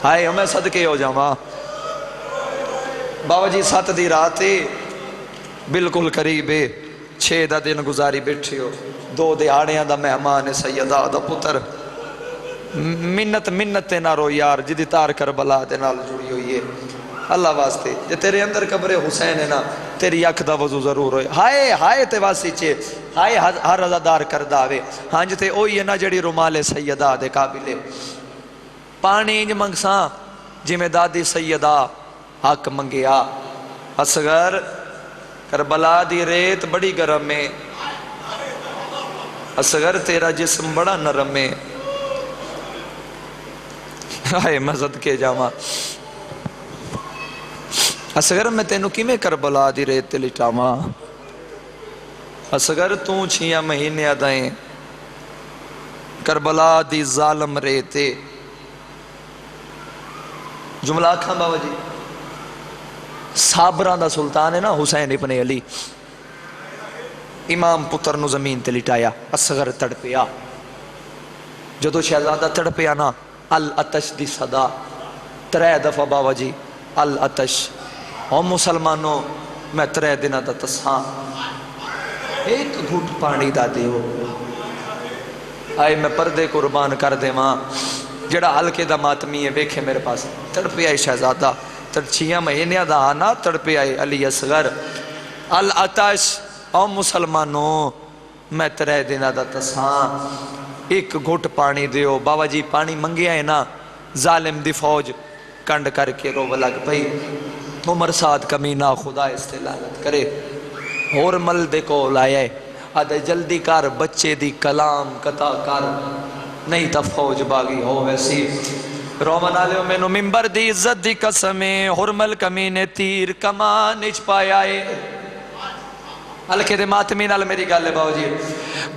ہائے ہمیں صدقے ہو جاؤں بابا جی 7 دی راتے بالکل قریبے 6 دا دن گزاری بیٹھے ہو 2 دہاڑیاں دا مہمان سیدہ دا پتر منت نہ رو یار جدی تار کربلا دے نال جڑی ہوئی ہے اللہ واسطے جے تیرے اندر قبر حسین ہے نا تیری اکھ دا وضو ضرور ہوئے ہائے تے واسی چے ہائے ہر عزادار کردہ آوے ہاں جتے اوئی ہے نا جڑی رمال سیدہ دے قابلے پانی انج منگساں جی میں دادی سیدہ حق منگیا اصغر کربلا دی ریت بڑی گرم میں اصغر تیرا جسم بڑا نرم میں ہائے مزد کے جاما اصغر میں تینو کی میں کربلا دی ریت لٹاما اصغر تو 6 مہینے آدائیں کربلا دی ظالم ریتے جملہ کھاں بابا جی صابران دا سلطان ہے نا حسین ابن علی امام پتر نو زمین تے لٹایا اصغر تڑپیا جدو شہزادہ تڑپیا نا الاتش دی صدا 3 دفعہ بابا جی الاتش او مسلمانوں میں 3 دنہ دا تساں ایک گھٹ پانی دا دیو آئے میں پردے قربان کر دے ماں جڑا حلقے دا ماتمی ہے بیکھے میرے پاس تڑپی آئی شہزادہ 6 مہینے دا آنا تڑپی آئی علی اصغر الاتش او مسلمانوں میں 3 دنہ دا تساں ایک گھٹ پانی دیو بابا جی پانی منگیا ہے نا ظالم دی فوج کنڈ کر کے رو لگ پئی عمر سعد کمینہ خدا استعلانت کرے اور مل دے کو لائے آدھے جلدی کر بچے دی کلام قطع کر نہیں تا فوج باغی ہو ویسی رومن آلیو میں نو ممبر دی عزت دی قسمیں حرمل کمینے تیر کمان اچ پائے ہلکے دے ماتمی نال میری گل ہے باؤ جی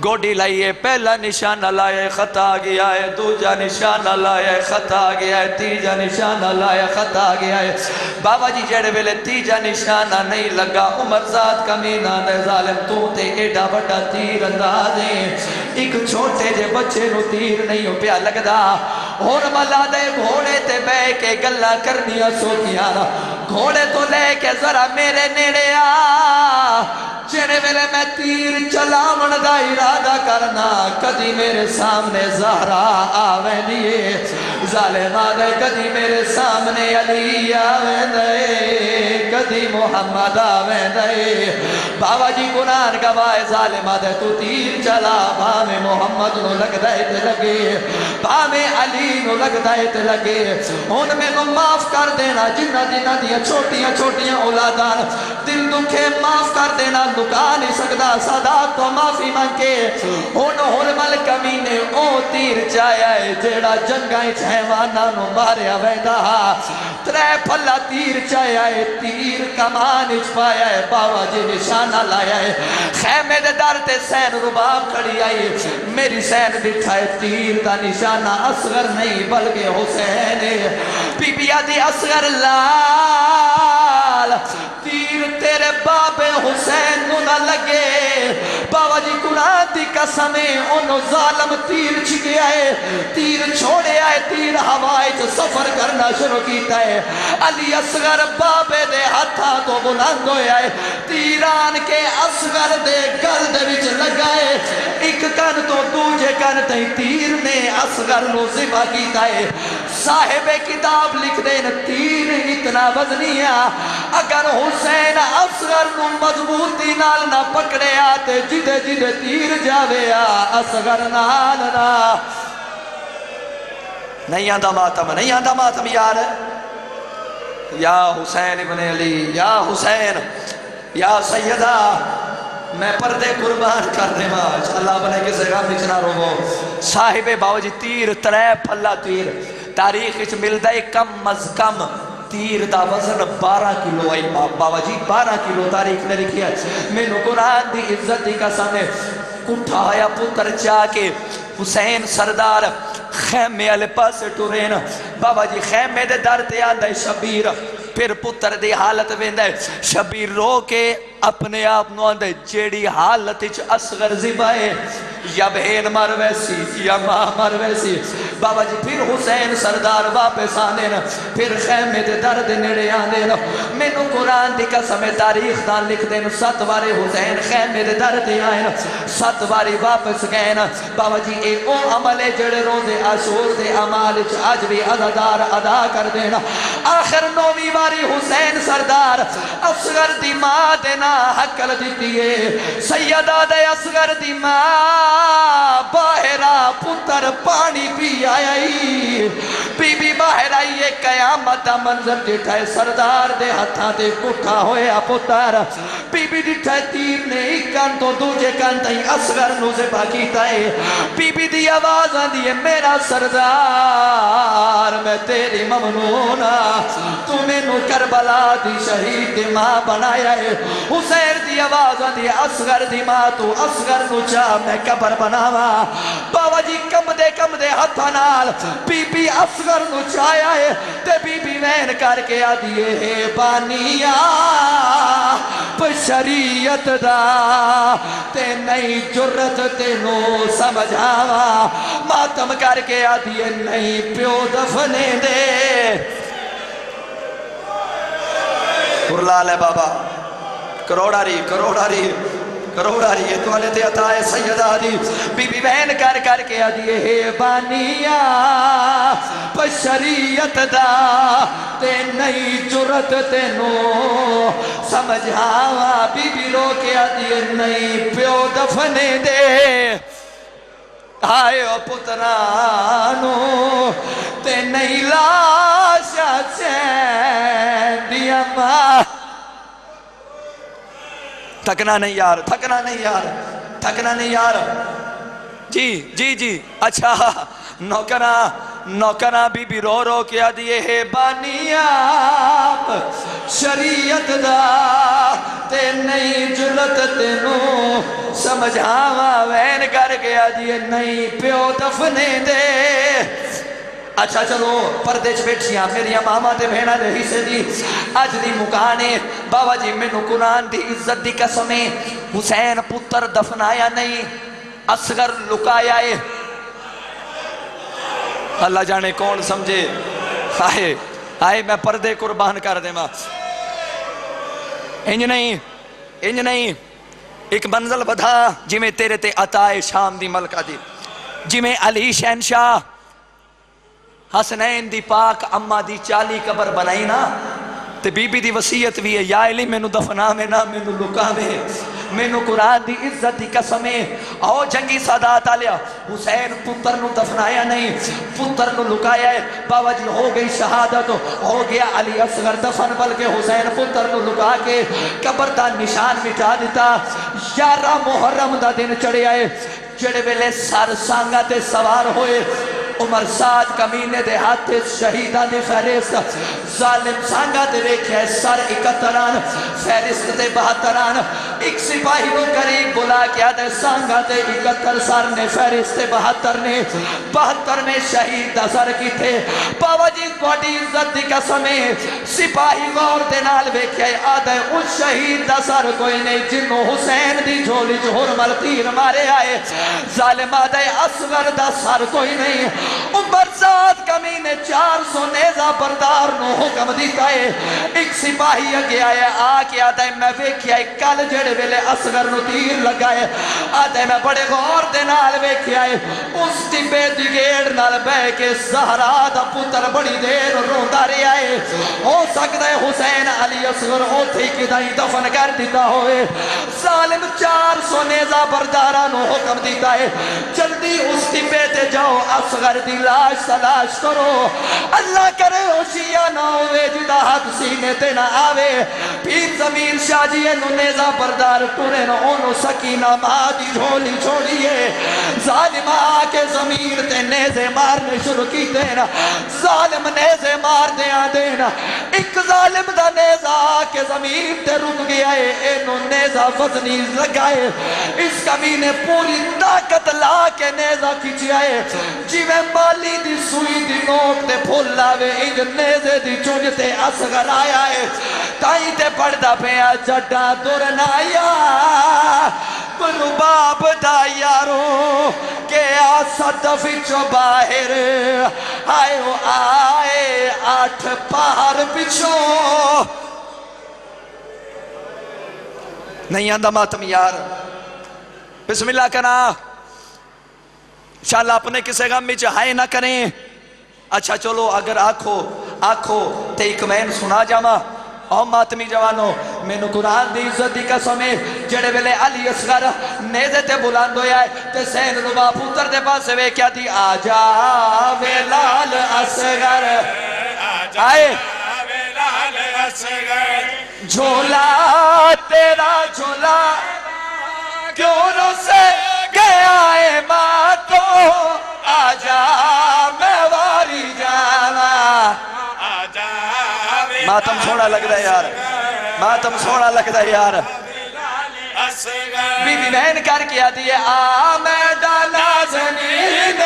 گوڈی لائیے پہلا نشانہ لایا خطا گیا ہے دوجا نشانہ لایا خطا گیا ہے تیجا نشانہ لایا خطا گیا ہے بابا جی جڑے ویلے تیجا نشانہ نہیں لگا عمر ذات کمینہ نے ظالم تو تے ایڈا بڑا تیر اندازیں ایک چھوٹے جے بچے نو تیر نہیں ہو پیا لگدا اور ملا دے گھوڑے تے بے کے گلہ کرنی سوکیاں گھوڑے تو لے کے ذرا میرے نیڑے آ جڑے ویلے میں تیر چلاون دا ارادہ کرنا کدی میرے سامنے زہرا آویں دیئے ظالمہ دے کدی میرے سامنے علی آویں دے کدی محمد آویں دے بابا جی قرآن گواہ ظالمہ دے تو تیر چلا بامے محمد نو لگ دائے تے لگے بامے علی نو لگ دائے تے لگے ان میں نو معاف کر دینا جنہ جنہ دیا چھوٹیاں چھوٹیاں اولادان دل دکھے معاف کر دینا لکا نہیں سکتا صدات تو معافی مانگے ہرمل کمینے او تیر چایا ہے جیڑا جنگائیں چھیوانا نو ماریا ویدہ ترے پھلا تیر چایا ہے تیر کمان اچ پایا ہے باوا جی نشانہ لایا ہے خیمے دے در تے سین رباب کھڑی آئی میری سین دکھائے تیر دا نشانہ اصغر نہیں بلکہ حسین بی بی آدھی اصغر لال تیر تیرے باب حسین نو نہ لگے بابا جی قرآن دی قسمیں انہوں ظالم تیر چھکے آئے تیر چھوڑے آئے تیر ہوائے جو سفر کرنا شروع کیتا ہے علی اصغر بابے دے ہتھا تو بلند ہوئے آئے تیران کے اصغر دے گل دے وچ لگائے ایک کن تو دوجے کن تھی تیر نے اصغر نو ذبح کیتا ہے صاحب کتاب لکھ دین تیر اتنا وزنی ہے اگر حسین اصغر نو مضبوطی نال نہ پکڑے آتے جدے جدے تیر جاوے اصغر نال نہ نہیں آندہ ماتم نہیں آندہ ماتم یار یا حسین ابن علی یا حسین یا سیدہ میں پردے قربان کر دے ماں اللہ بنے کسے غم نچنا رو وہ صاحب باوجی تیر ترے پھلا تیر تاریخ اچھ مل دے کم از کم تیر دا وزن 12 کلو آئی بابا جی 12 کلو تاریخ نے لکھی ہے میں نو قرآن دی عزت دی قسم ہے کٹھا آیا پتر چاہ کے حسین سردار خیمے علی پاس ٹورین بابا جی خیمے دے در تے آندہ شبیر پھر پتر دی حالت ویندہ ہے شبیر رو کے اپنے آپ نو آندہ جیڑی حالت اچھ اصغر زبائے یا بہن مر ویسی یا ماں مر ویسی بابا جی پھر حسین سردار واپس آنے نا پھر خیمے دے درد نڑے آنے نا میں نو قرآن دی قسم تاریخ دان لکھ دے نا 7 بارے حسین خیمے دے درد آئے نا 7 باری واپس گئے نا بابا جی اے او عملے جڑے روزے عاشور دے عمال آج بھی عزادار ادا کر دینا آخر 9ویں باری حسین سردار اصغر دی ماں دینا حقل دیتیے سیدہ دے اصغر دی ماں باہرہ پتر پانی پی آئی بی بی باہر آئیے قیامت منظر جٹھائے سردار دے ہتھاں دے کٹھا ہویا پتر بی بی جٹھائے تیر نے ایک کن تو دوجے کن تھی اصغر نو ذبح کیتا ہے بی بی دی آواز آندی ہے میرا سردار میں تیری ممنونہ تمہیں نو کربلا دی شہید دی ماں بنایا ہے حسین دی آواز آندی ہے اصغر دی ماں تو اصغر نو چاہ میں قبر بناوا بابا جی کم دے ہتھا نال بی بی اصغر نو چایا ہے تے بی بی وین کر کے آدھیے ہے بانیا شریعت دا تے نئی جرت تے نو سمجھاوا ماتم کر کے آدھیے نئی پیو دفنے دے کرلال ہے بابا کروڑا ری ہے تو علی تے عطا ہے سیدہ دی بی بی بہن کر کے آدھیے ہے بانیا شریعت دا تے نئی جرت تے نو سمجھاوا بی بی رو کے آدھیے نئی پیو دفنے دے آئے او پترانو تے نئی لاشا چین دیا ماں تھکنا نہیں یار جی اچھا نوکرہ نوکرہ بی بی رو رو کیا دیئے ہے بانی آپ شریعت دا تے نہیں جلت تینوں سمجھاوا وین کر گیا دیئے نہیں پیو دفنے دے اچھا چلو پردے چ بیٹھیاں میری ماما تے بھینا دے ہی سے دی اج دی مکانے بابا جی میں نو قرآن دی عزت دی قسمیں حسین پتر دفنایا نہیں اصغر لکایا ہے اللہ جانے کون سمجھے آئے میں پردے قربان کر دے ماں انج نہیں ایک منزل بدھا جی میں تیرے تے عطائے شام دی ملکہ دی جی میں علی شہنشاہ حسنین دی پاک اممہ دی چالی قبر بنائی نا تے بی بی دی وسیعت بھی ہے یا علی میں نو دفنا میں نا میں نو لکا میں میں نو قرآن دی عزت دی قسمیں آؤ جنگی سادات آلیا حسین پتر نو دفنایا نہیں پتر نو لکایا ہے بابا جی ہو گئی شہادت ہو گیا علی اصغر دفن بلکہ حسین پتر نو لکا کے قبر دا نشان مٹا دیتا 11 محرم دا دن چڑھے آئے جڑے ویلے سر سانگا تے سوار ہوئے عمر سات کمینے دے ہاتھ شہیدہ دے فہرست ظالم سانگا دے ویکھے سر 71 فہرست دے 72 ایک سپاہی نو قریب بلا کیا دے سانگا دے 71 سر نے فہرست دے 72 نے 72 میں شہید دا سر کی تھے بابا جی بڑی عزت دی قسمیں سپاہی غور دے نال ویکھے آدھے اس شہید دا سر کوئی نہیں جنہوں حسین دی جھولی جھور مل تیر مارے آئے ظالم آدھے اصغر دا سر کوئی نہیں عمر سات کمینے 400 نیزہ بردار نو حکم دیتا ہے ایک سپاہی اگے آئے آکے آدھے میں ویکھیا ہے کل جڑے ویلے اصغر نو تیر لگائے آدھے میں بڑے غور دے نال ویکھیا ہے اس ٹبے دی گیڑ نال بے کے زہرا دا پتر بڑی دیر روندہ رہے آئے ہو سکتا ہے حسین علی اصغر ہوتے کدائی دفن کر دیتا ہوئے ظالم 400 نیزہ بردارہ نو حکم دیتا ہے جلدی اس ٹبے تے جاؤ اصغر دی لاش تلاش کرو اللہ کرے ہوشیہ نہ ہوئے جدا حد سینے تے نہ آوے پیر زمین شاہ جی نو نیزہ بردار ٹورے نہ انو سکینہ ماں دی جھولی چھوڑیے ظالم آکے زمین تے نیزے مارنے شروع کی دینا ظالم نیزے مار دیا دینا ایک ظالم دا نیزہ آکے زمین تے رک گیا ہے انو نیزہ وزنی لگائے اس کمینے پوری طاقت لا کے نیزہ کھچی آئے جی میں مالی دی سوئی دی نوک تے پھول لاوے انج نیزے دی چونجتے اصغر آیا ہے تائیں تے پڑھدا پیا جڈا درنایا رباب دا یارو کہ آسد فچو باہر آئے ہو آئے 8 پہر پچھو نہیں آندہ ماتم یار بسم اللہ کنا انشاءاللہ اپنے کسے غم میں چاہائے نہ کریں اچھا چلو اگر آنکھو تے ایک مین سنا جاما او ماتمی جوانو میں نو قرآن دی عزت دی قسمیں جڑے ویلے علی اصغر نیزے تے بلند ہویا ہے تے سین ربا پوتر دے پاس وے کیا دی آجا ویلال اصغر آئے ویلال اصغر جھولا تیرا جھولا کیوں رو سے گیا ہے ماتو آجا میں واری جانا ماتم سونا لگ رہا ہے یار ماتم سونا لگ رہا ہے یار بی بی بہن کر کیا دیئے آمیدہ نازنین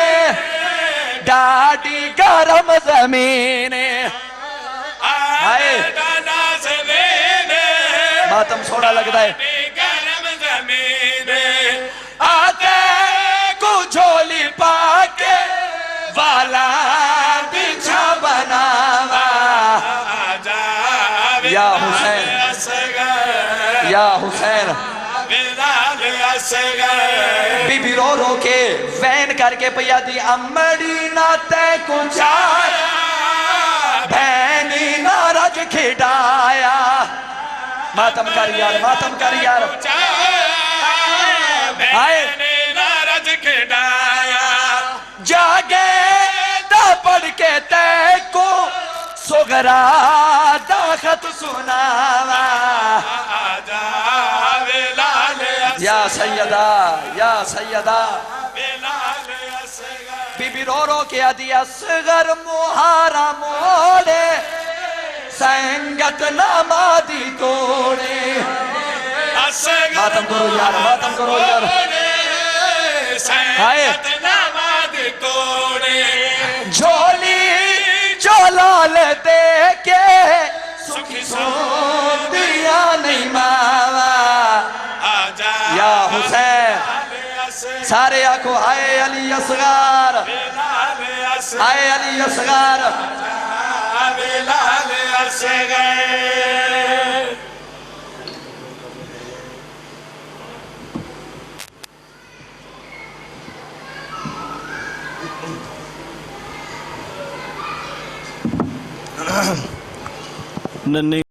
ڈاڈی گرم زمین آمیدہ نازنین ماتم سونا لگ رہا ہے گرم زمین آتے کو جھولی پاکے والا بچھا بناوا یا حسین یا حسین بی بی رو رو کے وین کر کے پیا دی امڑی نہ تے کو چایا بہنی نہ رج کھڑایا ماتم کر یار ماتم کر یار بہنی نہ رج کھڑایا جاگے دا پڑھ کے تے کو سغرا دا خط سناوا یا سیدہ یا سیدہ بی بی رو رو کے ادی اصغر مہارا موڑے سنگت نامادی توڑے ماتم کرو یار ماتم کرو یار سنگت نامادی توڑے جھولی جولال دے کے سکھی سو دیا نہیں ماما آجا یا حسین سارے آنکھو آئے علی اصغر آئے علی اصغر بلال اصغر ننھی